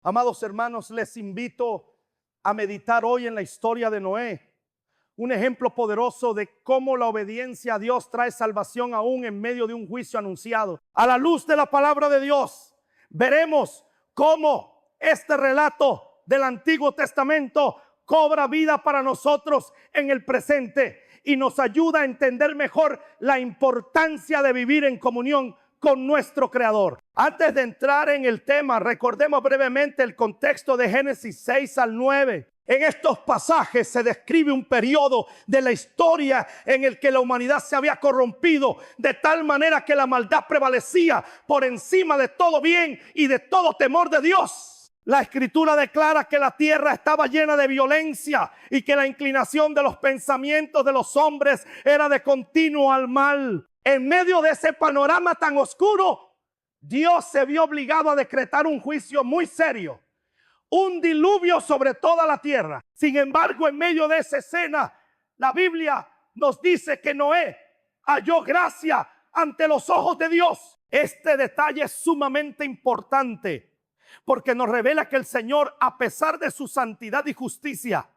Amados hermanos, les invito a meditar hoy en la historia de Noé, un ejemplo poderoso de cómo la obediencia a Dios trae salvación aún en medio de un juicio anunciado. A la luz de la palabra de Dios, veremos cómo este relato del Antiguo Testamento cobra vida para nosotros en el presente y nos ayuda a entender mejor la importancia de vivir en comunión con nuestro Creador. Antes de entrar en el tema, recordemos brevemente el contexto de Génesis 6 al 9. En estos pasajes se describe un periodo de la historia en el que la humanidad se había corrompido de tal manera que la maldad prevalecía por encima de todo bien y de todo temor de Dios. La Escritura declara que la tierra estaba llena de violencia y que la inclinación de los pensamientos de los hombres era de continuo al mal. En medio de ese panorama tan oscuro, Dios se vio obligado a decretar un juicio muy serio, un diluvio sobre toda la tierra. Sin embargo, en medio de esa escena, la Biblia nos dice que Noé halló gracia ante los ojos de Dios. Este detalle es sumamente importante porque nos revela que el Señor, a pesar de su santidad y justicia,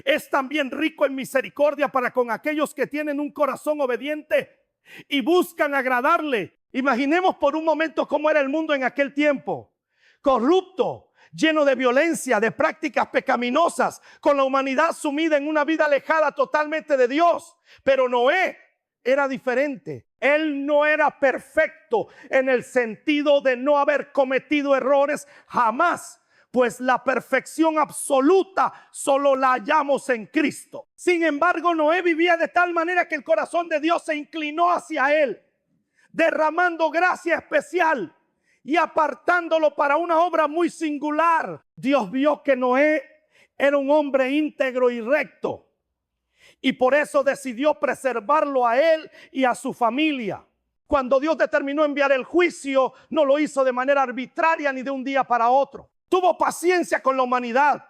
es también rico en misericordia para con aquellos que tienen un corazón obediente y buscan agradarle. Imaginemos por un momento cómo era el mundo en aquel tiempo: corrupto, lleno de violencia, de prácticas pecaminosas, con la humanidad sumida en una vida alejada totalmente de Dios. Pero Noé era diferente. Él no era perfecto en el sentido de no haber cometido errores jamás, pues la perfección absoluta solo la hallamos en Cristo. Sin embargo, Noé vivía de tal manera que el corazón de Dios se inclinó hacia él, derramando gracia especial y apartándolo para una obra muy singular. Dios vio que Noé era un hombre íntegro y recto, y por eso decidió preservarlo a él y a su familia. Cuando Dios determinó enviar el juicio, no lo hizo de manera arbitraria ni de un día para otro. Tuvo paciencia con la humanidad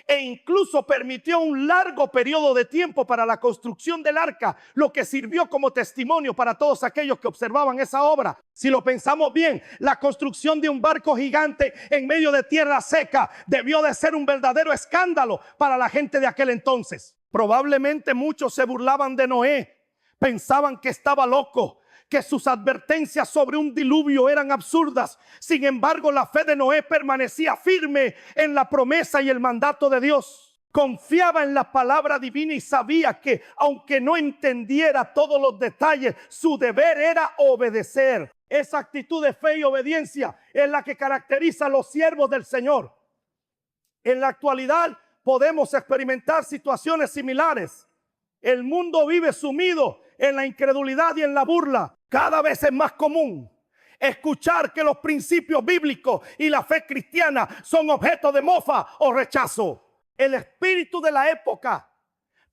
e incluso permitió un largo periodo de tiempo para la construcción del arca, lo que sirvió como testimonio para todos aquellos que observaban esa obra. Si lo pensamos bien, la construcción de un barco gigante en medio de tierra seca debió de ser un verdadero escándalo para la gente de aquel entonces. Probablemente muchos se burlaban de Noé, pensaban que estaba loco, que sus advertencias sobre un diluvio eran absurdas. Sin embargo, la fe de Noé permanecía firme en la promesa y el mandato de Dios. Confiaba en la palabra divina y sabía que, aunque no entendiera todos los detalles, su deber era obedecer. Esa actitud de fe y obediencia es la que caracteriza a los siervos del Señor. En la actualidad podemos experimentar situaciones similares. El mundo vive sumido en la incredulidad y en la burla. Cada vez es más común escuchar que los principios bíblicos y la fe cristiana son objeto de mofa o rechazo. El espíritu de la época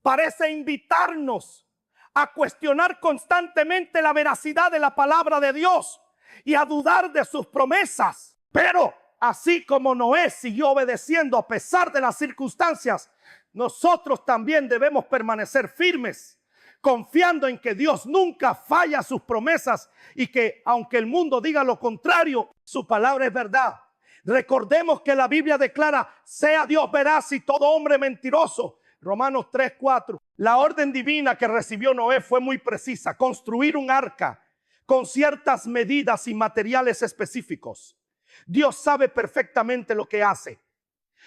parece invitarnos a cuestionar constantemente la veracidad de la palabra de Dios y a dudar de sus promesas. Pero así como Noé siguió obedeciendo a pesar de las circunstancias, nosotros también debemos permanecer firmes, confiando en que Dios nunca falla sus promesas y que, aunque el mundo diga lo contrario, su palabra es verdad. Recordemos que la Biblia declara: sea Dios veraz y todo hombre mentiroso. Romanos 3:4. La orden divina que recibió Noé fue muy precisa: construir un arca con ciertas medidas y materiales específicos. Dios sabe perfectamente lo que hace.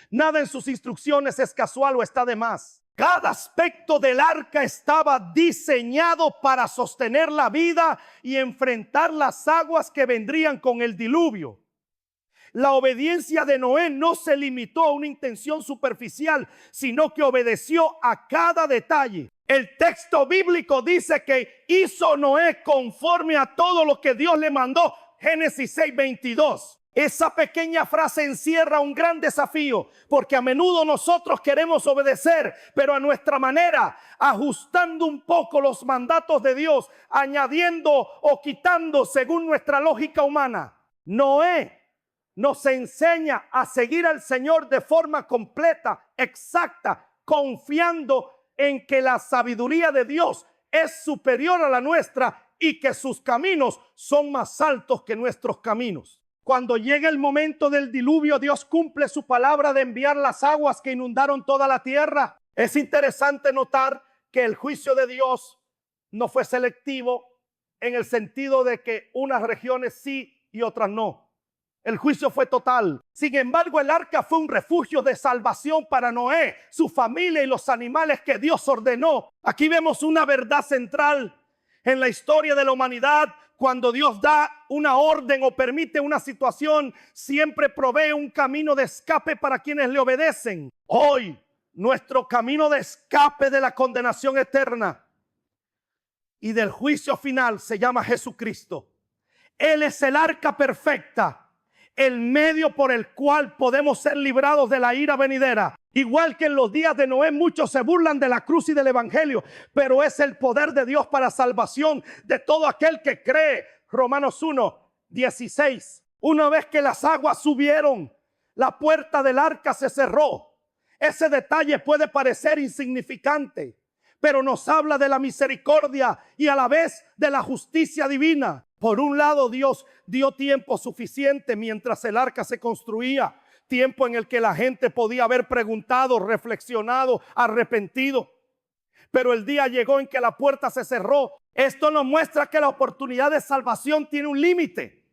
Nada en sus instrucciones es casual o está de más. Cada aspecto del arca estaba diseñado para sostener la vida y enfrentar las aguas que vendrían con el diluvio. La obediencia de Noé no se limitó a una intención superficial, sino que obedeció a cada detalle. El texto bíblico dice que hizo Noé conforme a todo lo que Dios le mandó. Génesis 6:22. Esa pequeña frase encierra un gran desafío, porque a menudo nosotros queremos obedecer, pero a nuestra manera, ajustando un poco los mandatos de Dios, añadiendo o quitando según nuestra lógica humana. Noé nos enseña a seguir al Señor de forma completa, exacta, confiando en que la sabiduría de Dios es superior a la nuestra y que sus caminos son más altos que nuestros caminos. Cuando llega el momento del diluvio, Dios cumple su palabra de enviar las aguas que inundaron toda la tierra. Es interesante notar que el juicio de Dios no fue selectivo en el sentido de que unas regiones sí y otras no. El juicio fue total. Sin embargo, el arca fue un refugio de salvación para Noé, su familia y los animales que Dios ordenó. Aquí vemos una verdad central en la historia de la humanidad. Cuando Dios da una orden o permite una situación, siempre provee un camino de escape para quienes le obedecen. Hoy, nuestro camino de escape de la condenación eterna y del juicio final se llama Jesucristo. Él es el arca perfecta, el medio por el cual podemos ser librados de la ira venidera. Igual que en los días de Noé, muchos se burlan de la cruz y del evangelio, pero es el poder de Dios para salvación de todo aquel que cree. Romanos 1:16. Una vez que las aguas subieron, la puerta del arca se cerró. Ese detalle puede parecer insignificante, pero nos habla de la misericordia y a la vez de la justicia divina. Por un lado, Dios dio tiempo suficiente mientras el arca se construía, tiempo en el que la gente podía haber preguntado, reflexionado, arrepentido. Pero el día llegó en que la puerta se cerró. Esto nos muestra que la oportunidad de salvación tiene un límite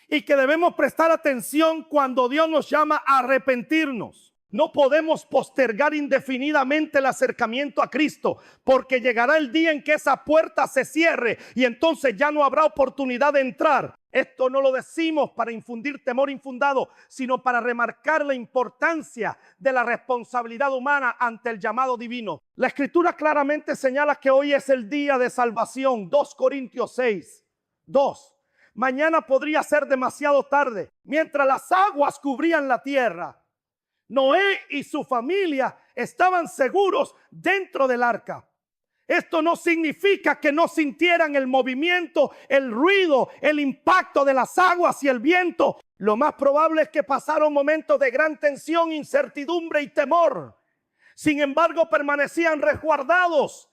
y que debemos prestar atención cuando Dios nos llama a arrepentirnos. No podemos postergar indefinidamente el acercamiento a Cristo, porque llegará el día en que esa puerta se cierre y entonces ya no habrá oportunidad de entrar. Esto no lo decimos para infundir temor infundado, sino para remarcar la importancia de la responsabilidad humana ante el llamado divino. La Escritura claramente señala que hoy es el día de salvación. 2 Corintios 6:2. Mañana podría ser demasiado tarde. Mientras las aguas cubrían la tierra, Noé y su familia estaban seguros dentro del arca. Esto no significa que no sintieran el movimiento, el ruido, el impacto de las aguas y el viento. Lo más probable es que pasaron momentos de gran tensión, incertidumbre y temor. Sin embargo, permanecían resguardados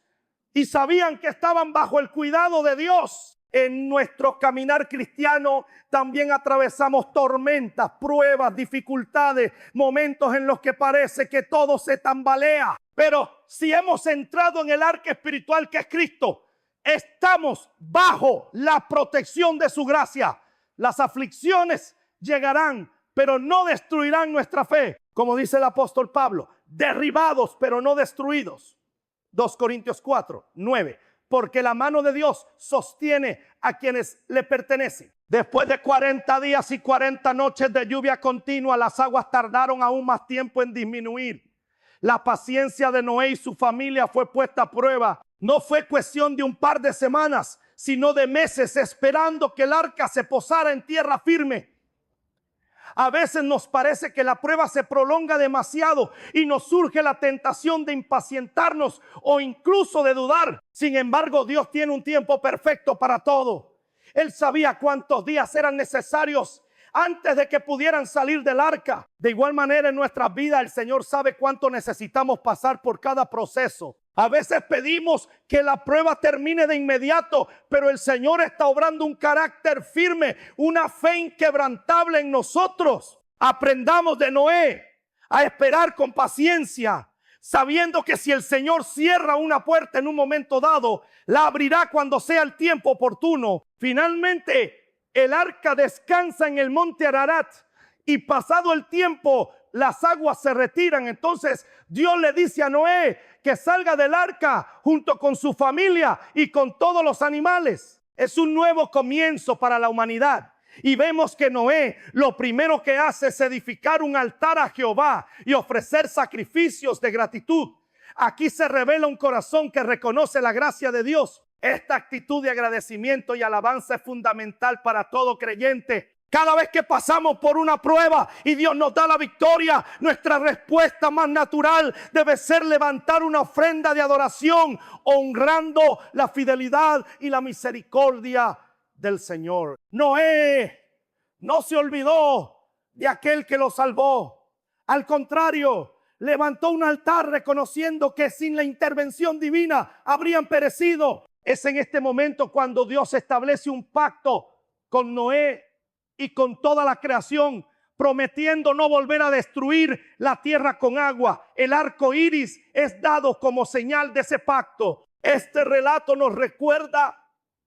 y sabían que estaban bajo el cuidado de Dios. En nuestro caminar cristiano también atravesamos tormentas, pruebas, dificultades, momentos en los que parece que todo se tambalea. Pero si hemos entrado en el arca espiritual que es Cristo, estamos bajo la protección de su gracia. Las aflicciones llegarán, pero no destruirán nuestra fe. Como dice el apóstol Pablo, derribados, pero no destruidos. 2 Corintios 4:9. Porque la mano de Dios sostiene a quienes le pertenecen. Después de 40 días y 40 noches de lluvia continua, las aguas tardaron aún más tiempo en disminuir. La paciencia de Noé y su familia fue puesta a prueba. No fue cuestión de un par de semanas, sino de meses esperando que el arca se posara en tierra firme. A veces nos parece que la prueba se prolonga demasiado y nos surge la tentación de impacientarnos o incluso de dudar. Sin embargo, Dios tiene un tiempo perfecto para todo. Él sabía cuántos días eran necesarios antes de que pudieran salir del arca. De igual manera, en nuestras vidas el Señor sabe cuánto necesitamos pasar por cada proceso. A veces pedimos que la prueba termine de inmediato, pero el Señor está obrando un carácter firme, una fe inquebrantable en nosotros. Aprendamos de Noé a esperar con paciencia, sabiendo que si el Señor cierra una puerta en un momento dado, la abrirá cuando sea el tiempo oportuno. Finalmente, el arca descansa en el monte Ararat y pasado el tiempo, las aguas se retiran. Entonces Dios le dice a Noé que salga del arca junto con su familia y con todos los animales. Es un nuevo comienzo para la humanidad. Y vemos que Noé lo primero que hace es edificar un altar a Jehová y ofrecer sacrificios de gratitud. Aquí se revela un corazón que reconoce la gracia de Dios. Esta actitud de agradecimiento y alabanza es fundamental para todo creyente. Cada vez que pasamos por una prueba y Dios nos da la victoria, nuestra respuesta más natural debe ser levantar una ofrenda de adoración, honrando la fidelidad y la misericordia del Señor. Noé no se olvidó de aquel que lo salvó. Al contrario, levantó un altar reconociendo que sin la intervención divina habrían perecido. Es en este momento cuando Dios establece un pacto con Noé y con toda la creación, prometiendo no volver a destruir la tierra con agua. El arco iris es dado como señal de ese pacto. Este relato nos recuerda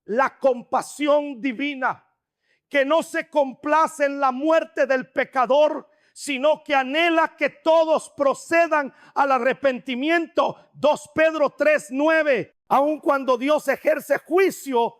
la compasión divina, que no se complace en la muerte del pecador, sino que anhela que todos procedan al arrepentimiento. 2 Pedro 3:9. Aun cuando Dios ejerce juicio,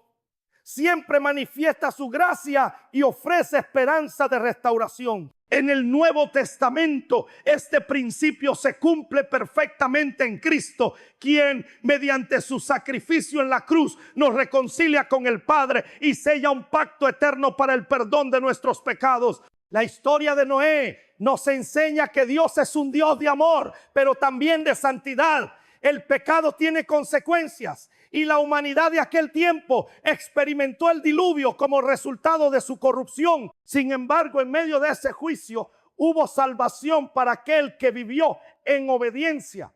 siempre manifiesta su gracia y ofrece esperanza de restauración. En el Nuevo Testamento, este principio se cumple perfectamente en Cristo, quien mediante su sacrificio en la cruz nos reconcilia con el Padre y sella un pacto eterno para el perdón de nuestros pecados. La historia de Noé nos enseña que Dios es un Dios de amor, pero también de santidad. El pecado tiene consecuencias y la humanidad de aquel tiempo experimentó el diluvio como resultado de su corrupción. Sin embargo, en medio de ese juicio hubo salvación para aquel que vivió en obediencia.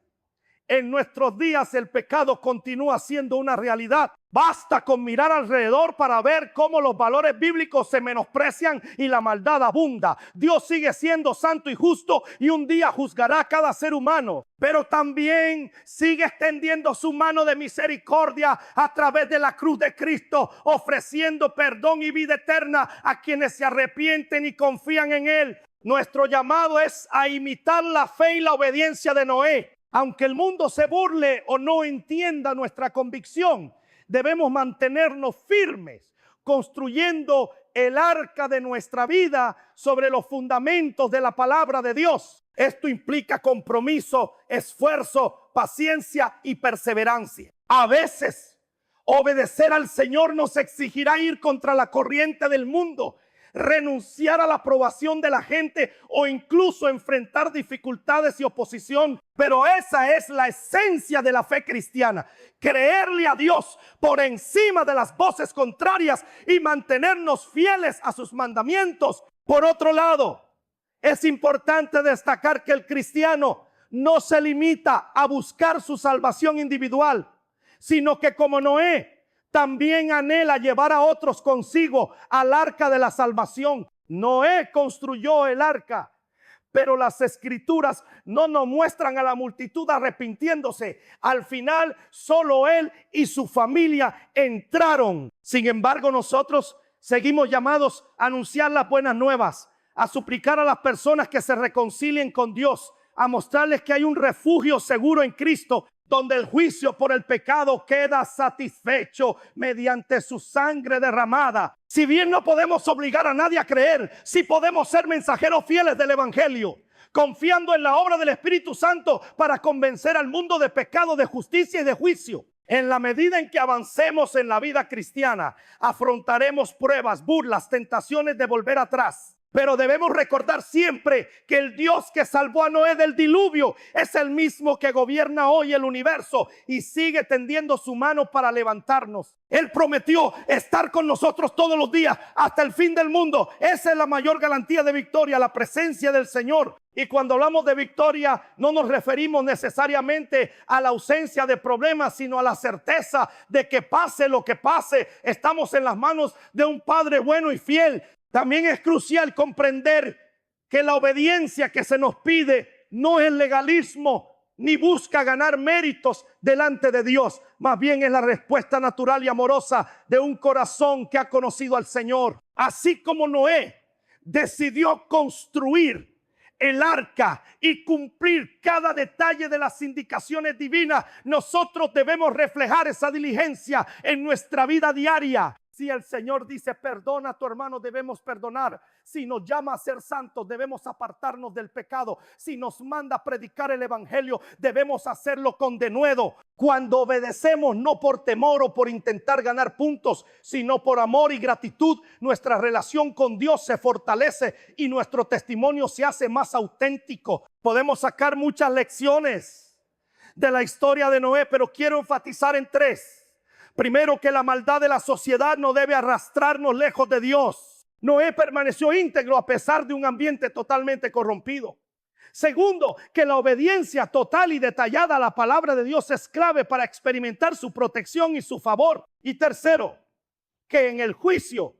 En nuestros días el pecado continúa siendo una realidad. Basta con mirar alrededor para ver cómo los valores bíblicos se menosprecian y la maldad abunda. Dios sigue siendo santo y justo y un día juzgará a cada ser humano, pero también sigue extendiendo su mano de misericordia a través de la cruz de Cristo, ofreciendo perdón y vida eterna a quienes se arrepienten y confían en Él. Nuestro llamado es a imitar la fe y la obediencia de Noé. Aunque el mundo se burle o no entienda nuestra convicción, debemos mantenernos firmes, construyendo el arca de nuestra vida sobre los fundamentos de la palabra de Dios. Esto implica compromiso, esfuerzo, paciencia y perseverancia. A veces, obedecer al Señor nos exigirá ir contra la corriente del mundo, renunciar a la aprobación de la gente o incluso enfrentar dificultades y oposición. Pero esa es la esencia de la fe cristiana: creerle a Dios por encima de las voces contrarias y mantenernos fieles a sus mandamientos. Por otro lado, es importante destacar que el cristiano no se limita a buscar su salvación individual, sino que como Noé, también anhela llevar a otros consigo al arca de la salvación. Noé construyó el arca, pero las escrituras no nos muestran a la multitud arrepintiéndose. Al final, solo él y su familia entraron. Sin embargo, nosotros seguimos llamados a anunciar las buenas nuevas, a suplicar a las personas que se reconcilien con Dios, a mostrarles que hay un refugio seguro en Cristo, donde el juicio por el pecado queda satisfecho mediante su sangre derramada. Si bien no podemos obligar a nadie a creer, sí podemos ser mensajeros fieles del evangelio, confiando en la obra del Espíritu Santo para convencer al mundo de pecado, de justicia y de juicio. En la medida en que avancemos en la vida cristiana, afrontaremos pruebas, burlas, tentaciones de volver atrás. Pero debemos recordar siempre que el Dios que salvó a Noé del diluvio es el mismo que gobierna hoy el universo y sigue tendiendo su mano para levantarnos. Él prometió estar con nosotros todos los días hasta el fin del mundo. Esa es la mayor garantía de victoria, la presencia del Señor. Y cuando hablamos de victoria, no nos referimos necesariamente a la ausencia de problemas, sino a la certeza de que pase lo que pase, estamos en las manos de un Padre bueno y fiel. También es crucial comprender que la obediencia que se nos pide no es legalismo ni busca ganar méritos delante de Dios. Más bien es la respuesta natural y amorosa de un corazón que ha conocido al Señor. Así como Noé decidió construir el arca y cumplir cada detalle de las indicaciones divinas, nosotros debemos reflejar esa diligencia en nuestra vida diaria. Si el Señor dice perdona a tu hermano, debemos perdonar. Si nos llama a ser santos, debemos apartarnos del pecado. Si nos manda a predicar el evangelio, debemos hacerlo con denuedo. Cuando obedecemos no por temor o por intentar ganar puntos, sino por amor y gratitud, nuestra relación con Dios se fortalece y nuestro testimonio se hace más auténtico. Podemos sacar muchas lecciones de la historia de Noé, pero quiero enfatizar en tres. Primero, que la maldad de la sociedad no debe arrastrarnos lejos de Dios. Noé permaneció íntegro a pesar de un ambiente totalmente corrompido. Segundo, que la obediencia total y detallada a la palabra de Dios es clave para experimentar su protección y su favor. Y tercero, que en el juicio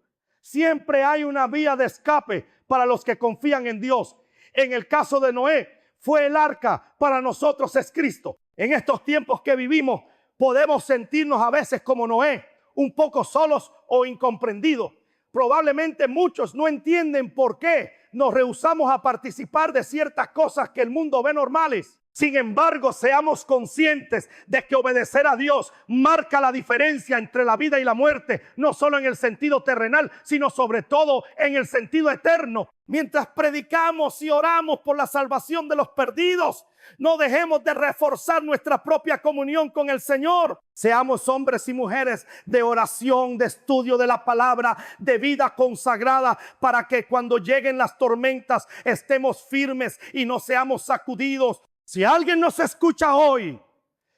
Siempre hay una vía de escape para los que confían en Dios. En el caso de Noé, fue el arca. Para nosotros es Cristo. En estos tiempos que vivimos, podemos sentirnos a veces como Noé, un poco solos o incomprendidos. Probablemente muchos no entienden por qué nos rehusamos a participar de ciertas cosas que el mundo ve normales. Sin embargo, seamos conscientes de que obedecer a Dios marca la diferencia entre la vida y la muerte, no solo en el sentido terrenal, sino sobre todo en el sentido eterno. Mientras predicamos y oramos por la salvación de los perdidos, no dejemos de reforzar nuestra propia comunión con el Señor. Seamos hombres y mujeres de oración, de estudio de la palabra, de vida consagrada, para que cuando lleguen las tormentas estemos firmes y no seamos sacudidos. Si alguien nos escucha hoy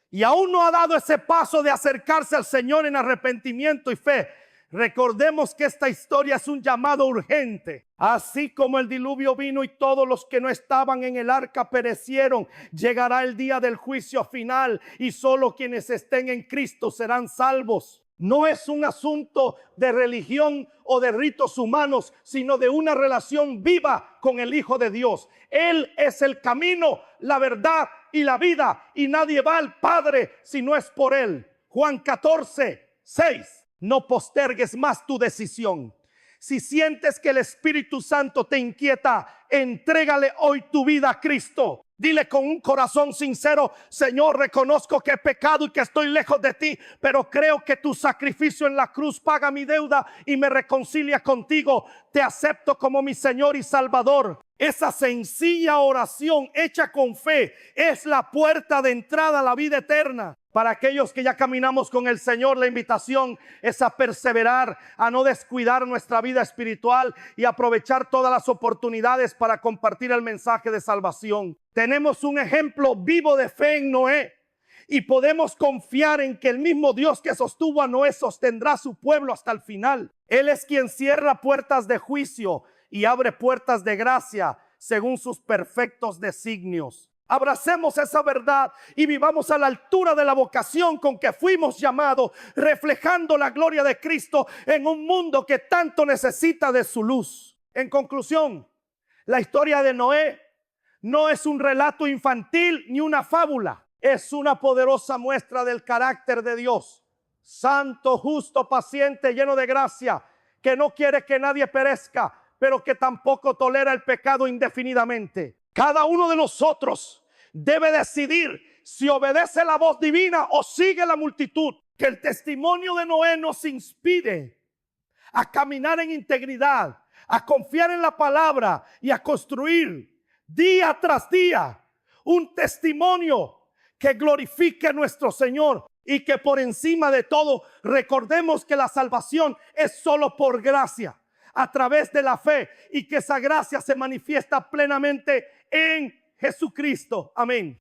y aún no ha dado ese paso de acercarse al Señor en arrepentimiento y fe, recordemos que esta historia es un llamado urgente. Así como el diluvio vino y todos los que no estaban en el arca perecieron, llegará el día del juicio final y solo quienes estén en Cristo serán salvos. No es un asunto de religión o de ritos humanos, sino de una relación viva con el Hijo de Dios. Él es el camino, la verdad y la vida, y nadie va al Padre si no es por Él. Juan 14:6. No postergues más tu decisión. Si sientes que el Espíritu Santo te inquieta, entrégale hoy tu vida a Cristo. Dile con un corazón sincero: Señor, reconozco que he pecado y que estoy lejos de ti, pero creo que tu sacrificio en la cruz paga mi deuda y me reconcilia contigo. Te acepto como mi Señor y Salvador. Esa sencilla oración hecha con fe es la puerta de entrada a la vida eterna. Para aquellos que ya caminamos con el Señor, la invitación es a perseverar, a no descuidar nuestra vida espiritual y aprovechar todas las oportunidades para compartir el mensaje de salvación. Tenemos un ejemplo vivo de fe en Noé y podemos confiar en que el mismo Dios que sostuvo a Noé sostendrá a su pueblo hasta el final. Él es quien cierra puertas de juicio y abre puertas de gracia según sus perfectos designios. Abracemos esa verdad y vivamos a la altura de la vocación con que fuimos llamados, reflejando la gloria de Cristo en un mundo que tanto necesita de su luz. En conclusión, la historia de Noé no es un relato infantil ni una fábula. Es una poderosa muestra del carácter de Dios, santo, justo, paciente, lleno de gracia, que no quiere que nadie perezca, pero que tampoco tolera el pecado indefinidamente. Cada uno de nosotros debe decidir si obedece la voz divina o sigue la multitud. Que el testimonio de Noé nos inspire a caminar en integridad, a confiar en la palabra y a construir día tras día un testimonio que glorifique a nuestro Señor, y que por encima de todo recordemos que la salvación es solo por gracia, a través de la fe, y que esa gracia se manifiesta plenamente en Jesucristo. Amén.